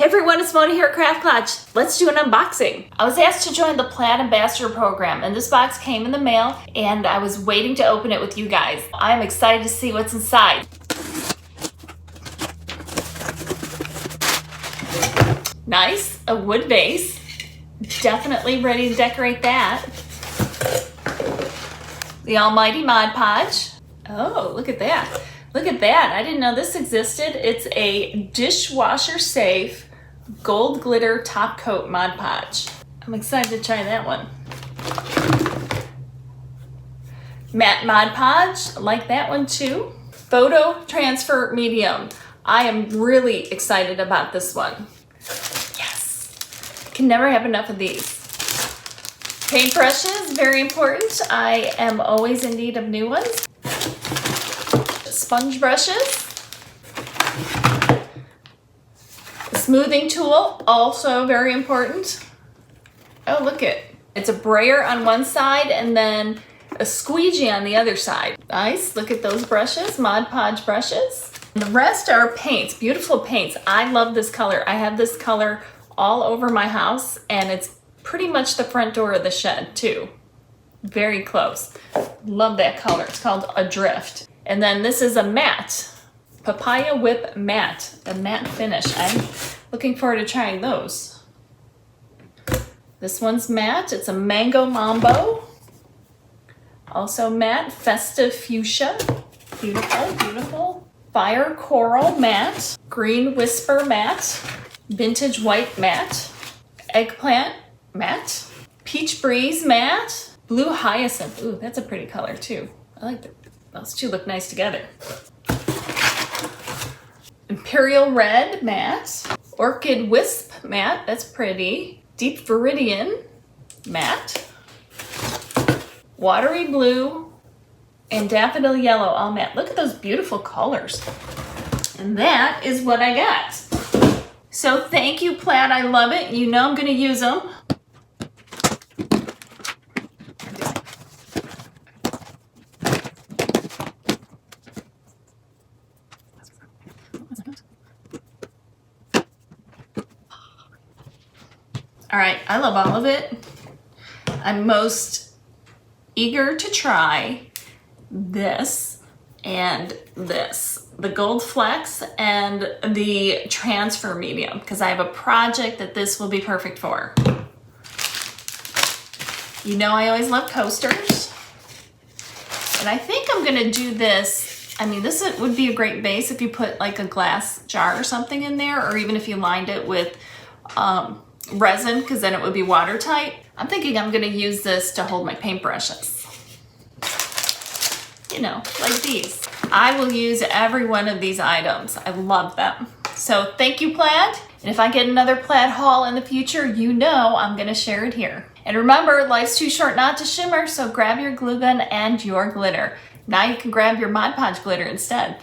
Hey everyone, it's Mona here at Craft Clutch. Let's do an unboxing. I was asked to join the Plaid Ambassador program and this box came in the mail and I was waiting to open it with you guys. I'm excited to see what's inside. Nice, a wood vase. Definitely ready to decorate that. The almighty Mod Podge. Oh, look at that. Look at that. I didn't know this existed. It's a dishwasher safe gold glitter top coat Mod Podge. I'm excited to try that one. Matte Mod Podge, I like that one too. Photo transfer medium. I am really excited about this one. Yes, can never have enough of these. Paintbrushes, very important. I am always in need of new ones. Sponge brushes. Smoothing tool, also very important. Oh, look it's a brayer on one side and then a squeegee on the other side. Nice, look at those brushes, Mod Podge brushes. And the rest are paints, beautiful paints. I love this color. I have this color all over my house and it's pretty much the front door of the shed too. Very close. Love that color. It's called Adrift. And then this is a matte, Papaya Whip Matte, a matte finish. I'm looking forward to trying those. This one's matte. It's a Mango Mambo. Also matte, Festive Fuchsia. Beautiful, beautiful. Fire Coral Matte. Green Whisper Matte. Vintage White Matte. Eggplant Matte. Peach Breeze Matte. Blue Hyacinth. Ooh, that's a pretty color too. I like that. Those two look nice together. Imperial Red Matte. Orchid Wisp Matte. That's pretty. Deep Viridian Matte. Watery Blue and Daffodil Yellow all matte. Look at those beautiful colors. And that is what I got. So thank you, Plaid. I love it. You know I'm going to use them. All right, I love all of it. I'm most eager to try this and this, the Gold Flex and the Transfer Medium, because I have a project that this will be perfect for. You know I always love coasters. And I think I'm gonna do this. I mean, this would be a great base if you put like a glass jar or something in there, or even if you lined it with resin, because then it would be watertight. I'm thinking I'm gonna use this to hold my paintbrushes. You know, like these. I will use every one of these items. I love them. So thank you, Plaid. And if I get another Plaid haul in the future, you know I'm gonna share it here. And remember, life's too short not to shimmer, so grab your glue gun and your glitter. Now you can grab your Mod Podge glitter instead.